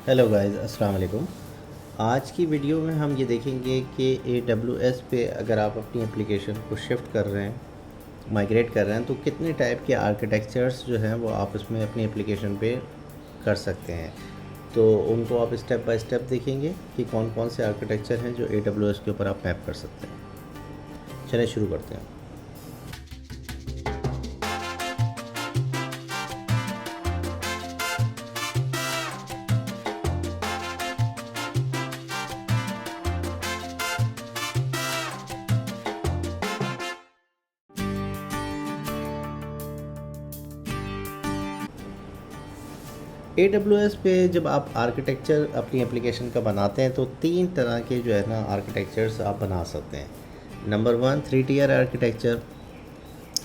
Hello guys, अस्सलाम वालेकुम। आज की वीडियो में हम ये देखेंगे कि AWS पे अगर आप अपनी एप्लीकेशन को शिफ्ट कर रहे हैं, माइग्रेट कर रहे हैं, तो कितने टाइप के आर्किटेक्चर्स जो हैं वो आप उसमें अपनी एप्लीकेशन पे कर सकते हैं। तो उनको आप स्टेप बाय स्टेप देखेंगे कि कौन कौन से आर्किटेक्चर हैं जो AWS के ऊपर आप मैप कर सकते हैं। चलिए शुरू करते हैं। AWS पे जब आप आर्किटेक्चर अपनी एप्लीकेशन का बनाते हैं तो 3 तरह के जो है ना आर्किटेक्चर्स आप बना सकते हैं। Number 1 3 tier architecture.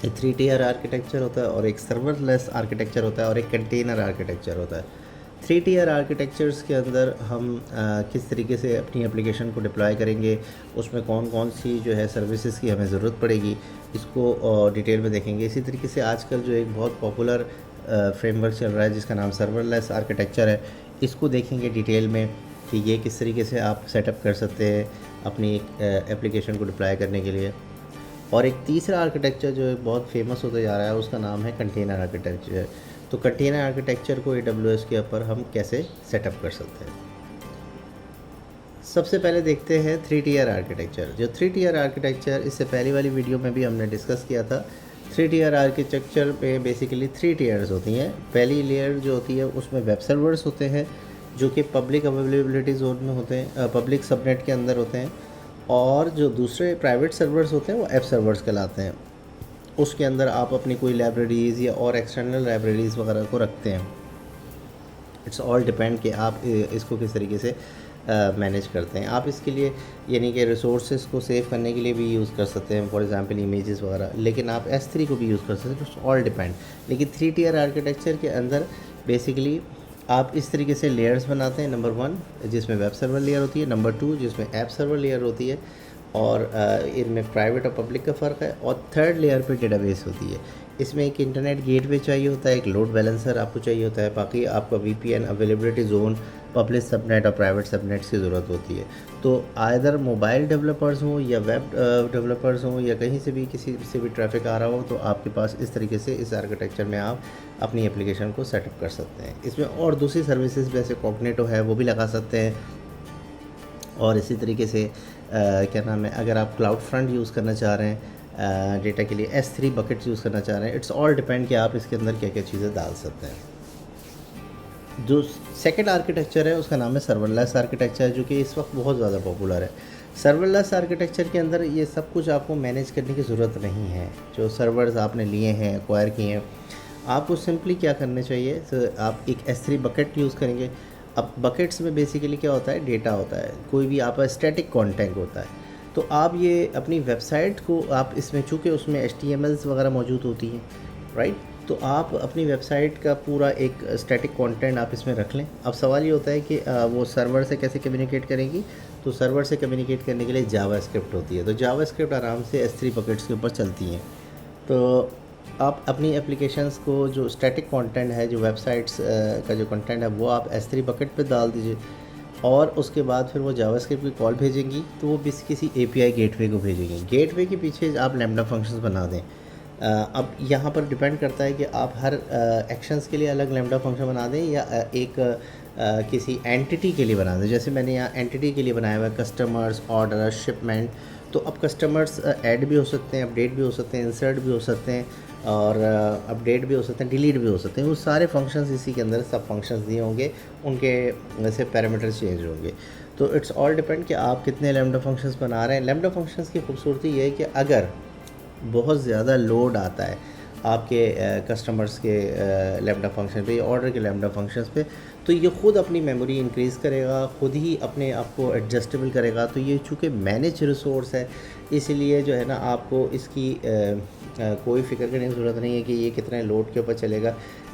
एक 3 टियर आर्किटेक्चर होता है और एक सर्वरलेस आर्किटेक्चर होता है और एक कंटेनर आर्किटेक्चर होता है। 3 टियर आर्किटेक्चर्स के अंदर हम किस तरीके से अपनी एप्लीकेशन को डिप्लॉय करेंगे, उसमें कौन कौन सी जो है सर्विसेज की हमें ज़रूरत पड़ेगी, इसको डिटेल में देखेंगे। इसी तरीके से आजकल जो एक बहुत पॉपुलर फ्रेमवर्क चल रहा है जिसका नाम सर्वरलेस आर्किटेक्चर है, इसको देखेंगे डिटेल में कि ये किस तरीके से आप सेटअप कर सकते हैं अपनी एप्लीकेशन को डिप्लॉय करने के लिए। और एक तीसरा आर्किटेक्चर जो बहुत फेमस होता जा रहा है उसका नाम है कंटेनर आर्किटेक्चर। तो कंटेनर आर्किटेक्चर को AWS के ऊपर हम कैसे सेटअप कर सकते हैं। सबसे पहले देखते हैं 3 टियर आर्किटेक्चर। जो 3 टियर आर्किटेक्चर इससे पहली वाली वीडियो में भी हमने डिस्कस किया था। 3 टियर आर्किटेक्चर पे बेसिकली 3 टियर्स होती हैं। पहली लेयर जो होती है उसमें वेब सर्वर्स होते हैं जो कि पब्लिक अवेलेबिलिटी जोन में होते हैं, पब्लिक सबनेट के अंदर होते हैं। और जो दूसरे प्राइवेट सर्वर्स होते हैं वो ऐप सर्वर्स कहलाते हैं। उसके अंदर आप अपनी कोई लाइब्रेरीज़ या और एक्सटर्नल लाइब्रेरीज़ वगैरह को रखते हैं। इट्स ऑल डिपेंड कि आप इसको किस तरीके से मैनेज करते हैं। आप इसके लिए यानी कि रिसोर्सेज को सेव करने के लिए भी यूज़ कर सकते हैं, फॉर एग्जांपल इमेजेस वगैरह, लेकिन आप S3 को भी यूज़ कर सकते हैं। It's all depend. लेकिन 3 टियर आर्किटेक्चर के अंदर बेसिकली आप इस तरीके से लेयर्स बनाते हैं। नंबर 1 जिसमें वेब सर्वर लेयर होती है, नंबर 2 जिसमें ऐप सर्वर लेयर होती है, और इनमें प्राइवेट और पब्लिक का फ़र्क है, और थर्ड लेयर पे डेटाबेस होती है। इसमें एक इंटरनेट गेटवे चाहिए होता है, एक लोड बैलेंसर आपको चाहिए होता है, बाकी आपका VPN, availability zone, public subnet और प्राइवेट सबनेट्स की ज़रूरत होती है। तो आइदर मोबाइल डेवलपर्स हों या वेब डेवलपर्स हों या कहीं से भी किसी से भी ट्रैफिक आ रहा हो, तो आपके पास इस तरीके से इस आर्किटेक्चर में आप अपनी एप्लीकेशन को सेटअप कर सकते हैं। इसमें और दूसरी सर्विसेज जैसे कॉग्निटो है वो भी लगा सकते हैं। और इसी तरीके से क्या नाम है, अगर आप क्लाउड फ्रंट यूज़ करना चाह रहे हैं डेटा के लिए, S3 बकेट्स यूज़ करना चाह रहे हैं, इट्स ऑल डिपेंड कि आप इसके अंदर क्या क्या चीज़ें डाल सकते हैं। जो सेकंड आर्किटेक्चर है उसका नाम है सर्वरलेस आर्किटेक्चर, जो कि इस वक्त बहुत ज़्यादा पॉपुलर है। सर्वरलेस आर्किटेक्चर के अंदर ये सब कुछ आपको मैनेज करने की ज़रूरत नहीं है। जो सर्वर्स आपने लिए हैं, एक्वायर किए हैं, आपको सिंपली क्या करने चाहिए, तो आप एक S3 बकेट यूज़ करेंगे। अब बकेट्स में बेसिकली क्या होता है, डेटा होता है, कोई भी आपका स्टैटिक कंटेंट होता है। तो आप ये अपनी वेबसाइट को आप इसमें, चूँकि उसमें HTMLs वगैरह मौजूद होती हैं, राइट, तो आप अपनी वेबसाइट का पूरा एक स्टैटिक कंटेंट आप इसमें रख लें। अब सवाल ये होता है कि वो सर्वर से कैसे कम्युनिकेट करेंगी। तो सर्वर से कम्युनिकेट करने के लिए जावास्क्रिप्ट होती है, तो जावास्क्रिप्ट आराम से S3 बकेट्स के ऊपर चलती हैं। तो आप अपनी एप्लीकेशंस को जो स्टैटिक कंटेंट है, जो वेबसाइट्स का जो कंटेंट है, वो आप S3 बकेट पे डाल दीजिए, और उसके बाद फिर वो जावास्क्रिप्ट की कॉल भेजेंगी, तो वो किसी API गेटवे को भेजेंगी। गेटवे के पीछे आप लैम्डा फंक्शंस बना दें। अब यहाँ पर डिपेंड करता है कि आप हर एक्शंस के लिए अलग लैम्डा फंक्शन बना दें या किसी एंटिटी के लिए बना दें। जैसे मैंने यहाँ एंटिटी के लिए बनाया हुआ है कस्टमर्स, ऑर्डर, शिपमेंट। तो अब कस्टमर्स ऐड भी हो सकते हैं, अपडेट भी हो सकते हैं, इंसर्ट भी हो सकते हैं, और अपडेट भी हो सकते हैं, डिलीट भी हो सकते हैं। वो सारे फंक्शंस इसी के अंदर सब फंक्शंस दिए होंगे, उनके वैसे पैरामीटर्स चेंज होंगे। तो इट्स ऑल डिपेंड कि आप कितने लैम्डा फंक्शंस बना रहे हैं। लैम्डा फंक्शंस की खूबसूरती ये है कि अगर बहुत ज़्यादा लोड आता है आपके कस्टमर्स के लैम्डा फंक्शन पे या ऑर्डर के लैम्डा फंक्शंस पे, तो ये ख़ुद अपनी मेमोरी इंक्रीज़ करेगा, ख़ुद ही अपने आप को एडजस्टेबल करेगा। तो ये चूँकि मैनेज रिसोर्स है, इसलिए जो है ना आपको इसकी कोई फ़िक्र करने की ज़रूरत नहीं है कि ये कितने लोड के ऊपर चलेगा।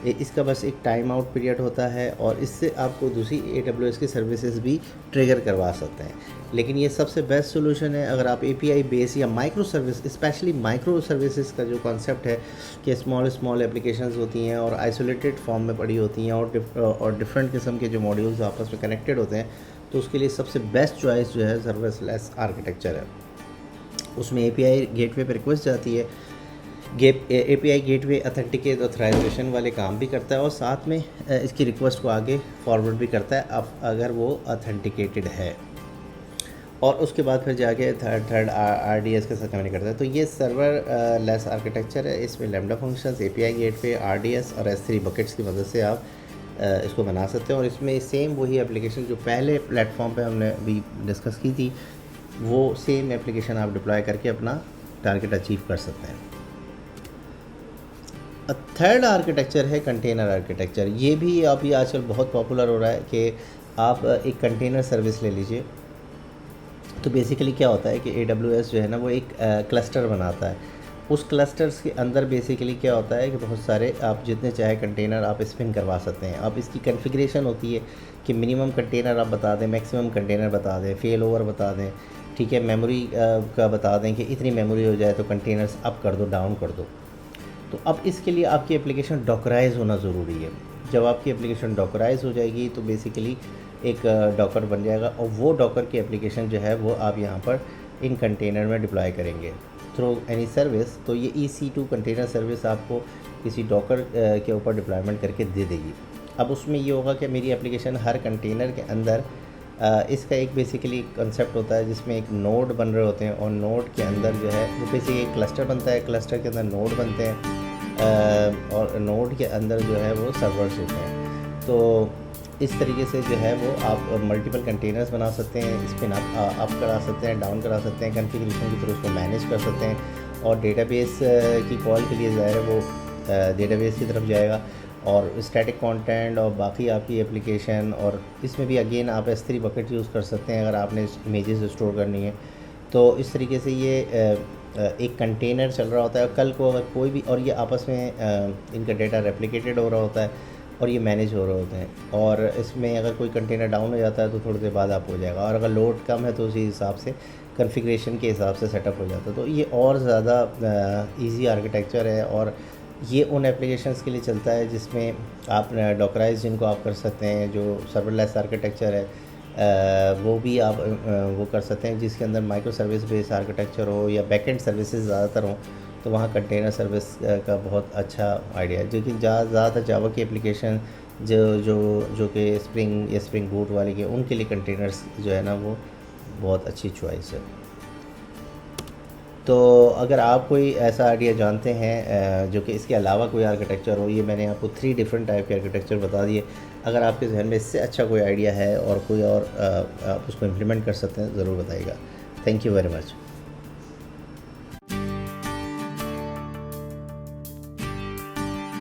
इसका बस एक टाइम आउट पीरियड होता है और इससे आपको दूसरी AWS की सर्विसेज भी ट्रिगर करवा सकते हैं। लेकिन ये सबसे बेस्ट सोल्यूशन है अगर आप API बेस या micro service, specially micro services का जो कॉन्सेप्ट है कि स्मॉल एप्लीकेशंस होती हैं और आइसोलेटेड फॉर्म में पड़ी होती हैं और डिफरेंट किस्म के जो मॉड्यूल्स आपस में कनेक्टेड होते हैं, तो उसके लिए सबसे बेस्ट चॉइस जो है सर्वलेस आर्किटेक्चर है। उसमें API गेटवे पर रिक्वेस्ट जाती है, API गेटवे ऑथेंटिकेट ऑथराइजेशन वाले काम भी करता है और साथ में इसकी रिक्वेस्ट को आगे फॉरवर्ड भी करता है अगर वो ऑथेंटिकेटेड है, और उसके बाद फिर जाके थर्ड RDS के साथ कम्युनिकेट करता है। तो ये सर्वर लेस आर्किटेक्चर है। इसमें lambda functions, API gateway, RDS और S3 बकेट्स की मदद से आप इसको बना सकते हैं और इसमें सेम वही एप्लीकेशन जो पहले प्लेटफॉर्म पे हमने अभी डिस्कस की थी, वो सेम एप्लीकेशन आप डिप्लॉय करके अपना टारगेट अचीव कर सकते हैं। थर्ड आर्किटेक्चर है कंटेनर आर्किटेक्चर। ये भी अभी आजकल बहुत पॉपुलर हो रहा है कि आप एक कंटेनर सर्विस ले लीजिए। तो बेसिकली क्या होता है कि AWS जो है ना वो एक क्लस्टर बनाता है। उस क्लस्टर्स के अंदर बेसिकली क्या होता है कि बहुत सारे आप जितने चाहे कंटेनर आप स्पिन करवा सकते हैं। अब इसकी कॉन्फ़िगरेशन होती है कि मिनिमम कंटेनर आप बता दें, मैक्सिमम कंटेनर बता दें, फेल ओवर बता दें, ठीक है, मेमोरी का बता दें कि इतनी मेमोरी हो जाए तो कंटेनर्स अप कर दो, डाउन कर दो। तो अब इसके लिए आपकी एप्लीकेशन डॉकराइज होना ज़रूरी है। जब आपकी एप्लीकेशन डॉकराइज हो जाएगी तो बेसिकली एक डॉकर बन जाएगा और वो डॉकर की एप्लीकेशन जो है वो आप यहाँ पर इन कंटेनर में डिप्लॉय करेंगे थ्रू एनी सर्विस। तो ये EC2 कंटेनर सर्विस आपको किसी डॉकर के ऊपर डिप्लॉयमेंट करके दे देगी। अब उसमें ये होगा कि मेरी एप्लीकेशन हर कंटेनर के अंदर इसका एक बेसिकली कंसेप्ट होता है जिसमें एक नोड बन रहे होते हैं और नोड के अंदर जो है वो बेसिकली एक क्लस्टर बनता है, क्लस्टर के अंदर नोड बनते हैं और नोड के अंदर जो है वो सर्वर्स होते हैं। तो इस तरीके से जो है वो आप मल्टीपल कंटेनर्स बना सकते हैं, स्पिन अप करा सकते हैं, डाउन करा सकते हैं, कॉन्फ़िगरेशन के थ्रू उसको मैनेज कर सकते हैं और डेटाबेस की कॉल के लिए ज़ाहिर है वो डेटाबेस की तरफ जाएगा और स्टैटिक कंटेंट और बाकी आपकी एप्लीकेशन। और इसमें भी अगेन आप S3 बकेट यूज़ कर सकते हैं अगर आपने इमेजेस स्टोर करनी है। तो इस तरीके से ये एक कंटेनर चल रहा होता है। कल को अगर कोई भी, और ये आपस में इनका डेटा रेप्लिकेटेड हो रहा होता है और ये मैनेज हो रहे होते हैं, और इसमें अगर कोई कंटेनर डाउन हो जाता है तो थोड़ी देर बाद आप हो जाएगा, और अगर लोड कम है तो उसी हिसाब से कॉन्फ़िगरेशन के हिसाब से सेटअप हो जाता है। तो ये और ज़्यादा इजी आर्किटेक्चर है और ये उन एप्लीकेशंस के लिए चलता है जिसमें आप डॉकराइज जिनको आप कर सकते हैं, जो सर्वरलेस आर्किटेक्चर है वो भी आप वो कर सकते हैं जिसके अंदर माइक्रो सर्विस बेस्ड आर्किटेक्चर हो या बैकएंड सर्विसेज ज़्यादातर हों, तो वहाँ कंटेनर सर्विस का बहुत अच्छा आइडिया है। जो कि ज़्यादातर जावा की एप्लीकेशन जो कि स्प्रिंग या स्प्रिंग बूट वाले के, उनके लिए कंटेनर्स जो है ना वो बहुत अच्छी चॉइस है। तो अगर आप कोई ऐसा आइडिया जानते हैं जो कि इसके अलावा कोई आर्किटेक्चर हो, ये मैंने आपको 3 डिफरेंट टाइप के आर्किटेक्चर बता दिए। अगर आपके जहन में इससे अच्छा कोई आइडिया है और कोई और आप उसको इम्प्लीमेंट कर सकते हैं, ज़रूर बताइएगा। Thank you very much.